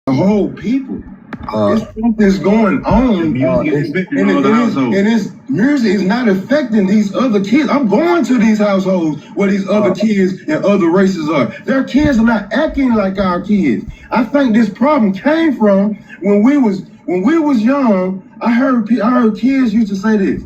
the whole people. It's something's going on, and this music is not affecting these other kids. I'm going to these households where these other kids and other races are. Their kids are not acting like our kids. I think this problem came from when we was young. I heard kids used to say this.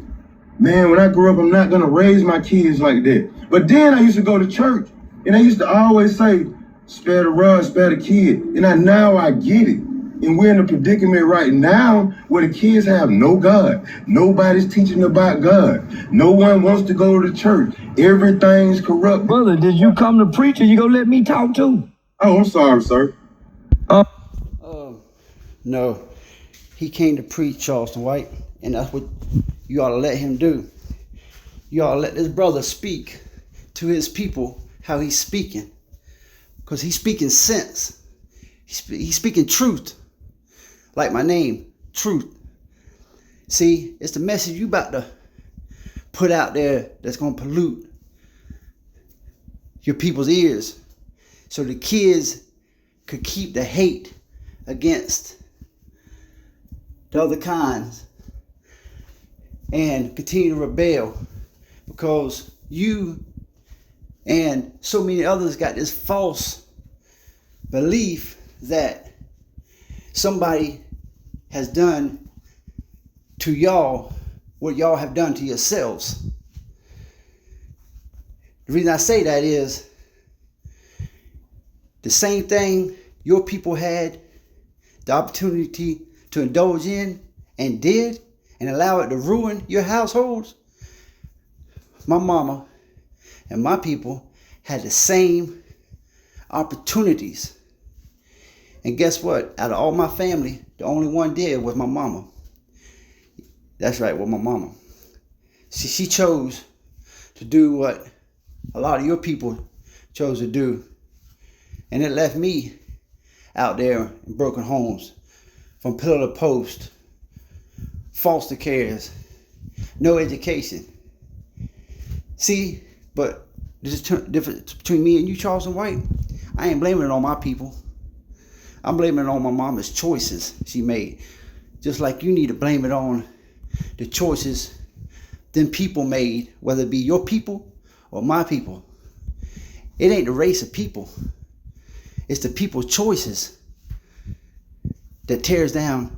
Man, when I grow up, I'm not gonna raise my kids like that. But then I used to go to church, and I used to always say, spare the rod, spare the kid. And now I get it. And we're in a predicament right now where the kids have no God. Nobody's teaching about God. No one wants to go to the church. Everything's corrupt. Brother, did you come to preach or you gonna let me talk too? Oh, I'm sorry, sir. No, he came to preach, Charleston White, and that's what you ought to let him do. You ought to let this brother speak to his people how he's speaking, because he's speaking sense. He's speaking truth, like my name, truth. See, it's the message you about to put out there that's going to pollute your people's ears, so the kids could keep the hate against the other kinds and continue to rebel, because you and so many others got this false belief that somebody has done to y'all what y'all have done to yourselves. The reason I say that is the same thing your people had the opportunity to indulge in and did and allow it to ruin your households. My mama and my people had the same opportunities. And guess what? Out of all my family, the only one did was my mama. That's right, with my mama. She chose to do what a lot of your people chose to do. And it left me out there in broken homes, from pillar to post, foster cares, no education. See, but there's a difference between me and you, Charleston White. I ain't blaming it on my people. I'm blaming it on my mama's choices she made. Just like you need to blame it on the choices them people made, whether it be your people or my people. It ain't the race of people. It's the people's choices that tears down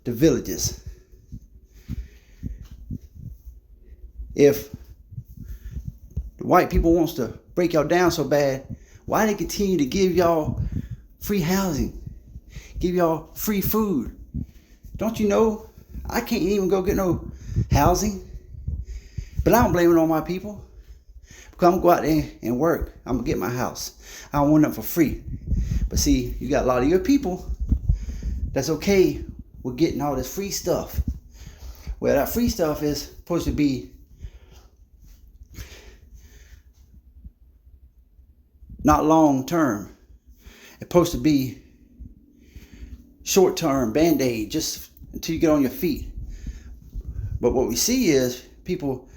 the villages. If the white people wants to break y'all down so bad, why they continue to give y'all free housing, give y'all free food? Don't you know I can't even go get no housing? But I don't blame it on my people, because I'm gonna go out there and work. I'm gonna get my house. I don't want nothing for free. But see, you got a lot of your people that's okay with getting all this free stuff. Well, that free stuff is supposed to be not long term. It's supposed to be short term, band-aid, just until you get on your feet. But what we see is people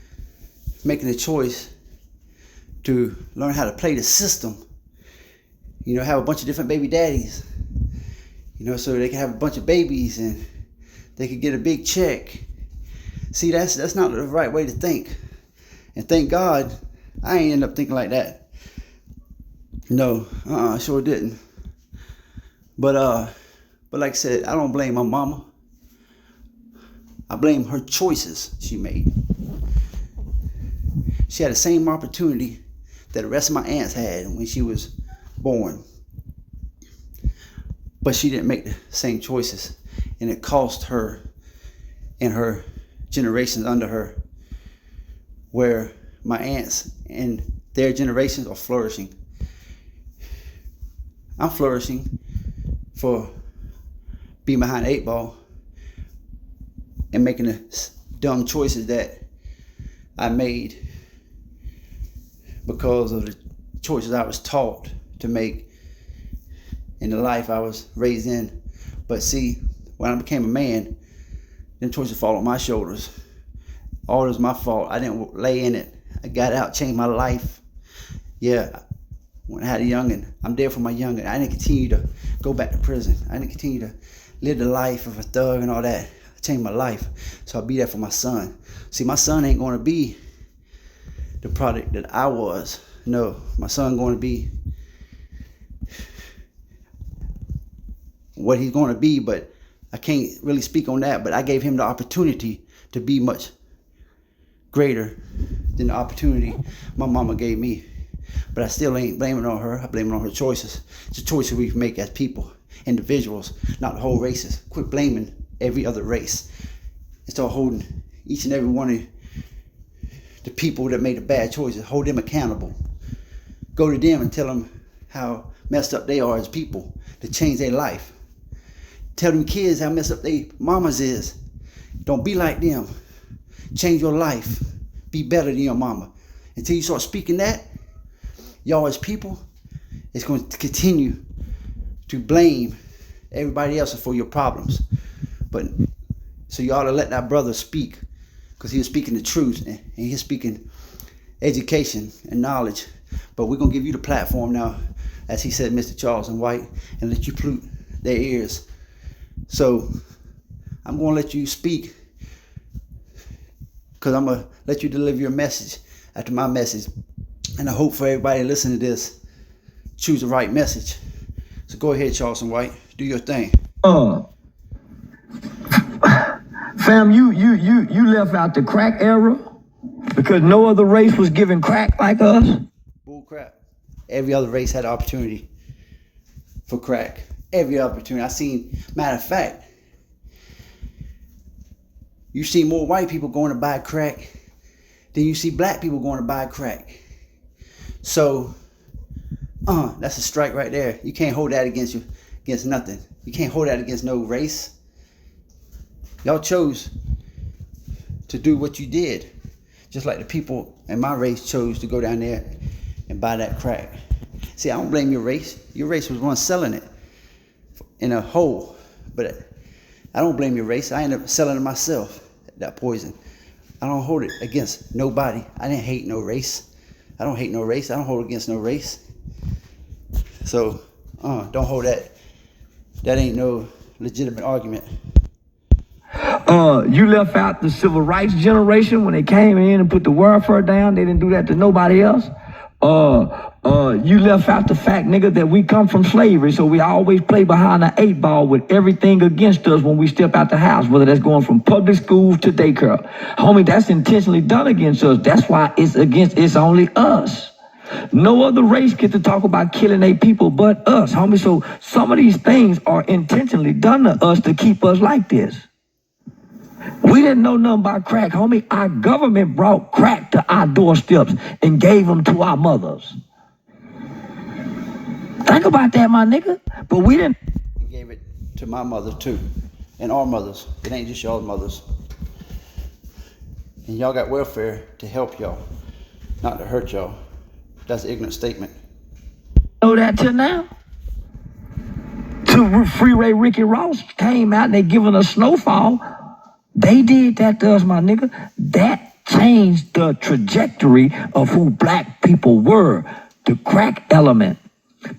making a choice to learn how to play the system. You know, have a bunch of different baby daddies. You know, so they can have a bunch of babies and they can get a big check. See, that's not the right way to think. And thank God I ain't end up thinking like that. No, I sure didn't. But like I said, I don't blame my mama. I blame her choices she made. She had the same opportunity that the rest of my aunts had when she was born. But she didn't make the same choices. And it cost her and her generations under her, where my aunts and their generations are flourishing. I'm flourishing for being behind the 8 ball and making the dumb choices that I made because of the choices I was taught to make in the life I was raised in. But see, when I became a man, them choices fall on my shoulders. All it was my fault. I didn't lay in it. I got out, changed my life. Yeah, when I had a youngin'. I'm there for my youngin'. I didn't continue to go back to prison. I didn't continue to live the life of a thug and all that. I changed my life. So I'll be there for my son. See, my son ain't going to be the product that I was. No, my son going to be what he's going to be, but I can't really speak on that. But I gave him the opportunity to be much greater than the opportunity my mama gave me. But I still ain't blaming on her. I blame it on her choices. It's the choices we make as people, individuals, not the whole races. Quit blaming every other race and start holding each and every one of the people that made the bad choices, hold them accountable. Go to them and tell them how messed up they are as people, to change their life. Tell them kids how messed up their mamas is. Don't be like them. Change your life. Be better than your mama. Until you start speaking that, y'all as people, it's going to continue to blame everybody else for your problems. But so you ought to let that brother speak, because he was speaking the truth and he's speaking education and knowledge. But we're going to give you the platform now, as he said, Mr. Charles and White, and let you pollute their ears. So I'm going to let you speak, because I'm going to let you deliver your message after my message. And I hope for everybody to listen to this, choose the right message. So go ahead, Charles and White, do your thing. Fam, you left out the crack era because no other race was giving crack like us. Bull crap. Every other race had an opportunity for crack. Every opportunity. I seen, matter of fact, you see more white people going to buy crack than you see black people going to buy crack. So, that's a strike right there. You can't hold that against nothing. You can't hold that against no race. Y'all chose to do what you did, just like the people in my race chose to go down there and buy that crack. See, I don't blame your race. Your race was one selling it in a hole, but I don't blame your race. I ended up selling it myself, that poison. I don't hold it against nobody. I didn't hate no race. I don't hate no race. I don't hold it against no race. So, don't hold that. That ain't no legitimate argument. You left out the civil rights generation when they came in and put the welfare down. They didn't do that to nobody else. You left out the fact, nigga, that we come from slavery, so we always play behind the 8 ball with everything against us when we step out the house, whether that's going from public schools to daycare. Homie, that's intentionally done against us. That's why it's only us. No other race get to talk about killing their people but us, homie. So some of these things are intentionally done to us to keep us like this. We didn't know nothing about crack, homie. Our government brought crack to our doorsteps and gave them to our mothers. Think about that, my nigga. But we didn't. He gave it to my mother too, and our mothers. It ain't just y'all mothers. And y'all got welfare to help y'all, not to hurt y'all. That's an ignorant statement. Know that till now? Till Freeway Ricky Ross came out and they giving us Snowfall. They did that to us, my nigga. That changed the trajectory of who black people were, the crack element.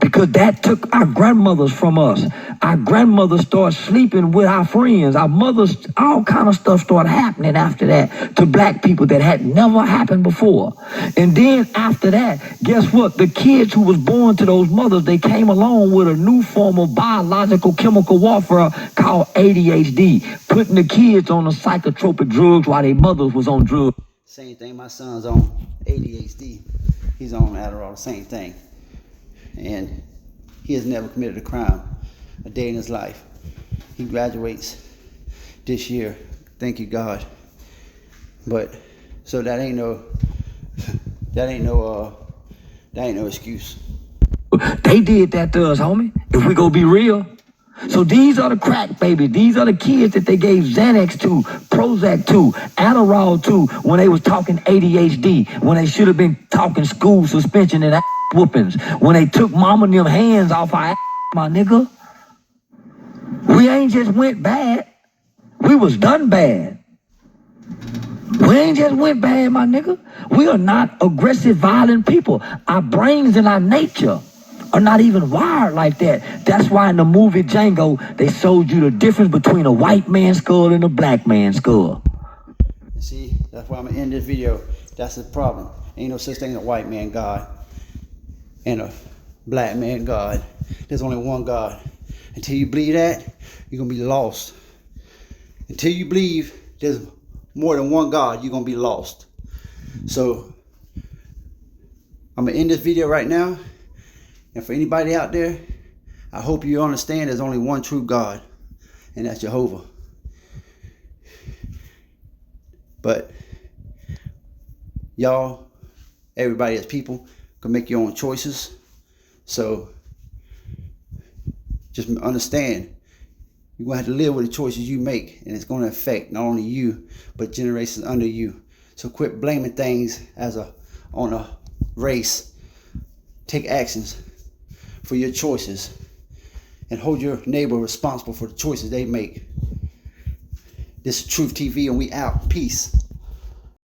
Because that took our grandmothers from us. Our grandmothers started sleeping with our friends. Our mothers, all kind of stuff started happening after that to black people that had never happened before. And then after that, guess what? The kids who was born to those mothers, they came along with a new form of biological chemical warfare called ADHD, putting the kids on the psychotropic drugs while their mothers was on drugs. Same thing, my son's on ADHD. He's on Adderall, the same thing. And he has never committed a crime a day in his life. He graduates this year, thank you God. But so that ain't no excuse. They did that to us, homie. If we go be real. So these are the crack babies. These are the kids that they gave Xanax to, Prozac to, Adderall to when they was talking ADHD, when they should have been talking school suspension and whoopings, when they took mama and them hands off our ass, my nigga. We ain't just went bad. We was done bad. We ain't just went bad, my nigga. We are not aggressive, violent people. Our brains and our nature are not even wired like that. That's why in the movie Django, they showed you the difference between a white man's skull and a black man's skull. See, that's why I'm gonna end this video. That's the problem. Ain't no such thing as a white man God and a black man God. There's only one God. Until you believe that, you're gonna be lost. Until you believe there's more than one God, you're gonna be lost. So I'm gonna end this video right now. And for anybody out there, I hope you understand there's only one true God, and that's Jehovah. But y'all, everybody as people can make your own choices. So just understand, you're going to have to live with the choices you make, and it's going to affect not only you, but generations under you. So quit blaming things on a race. Take actions for your choices and hold your neighbor responsible for the choices they make. This is Truth TV, and we out. Peace.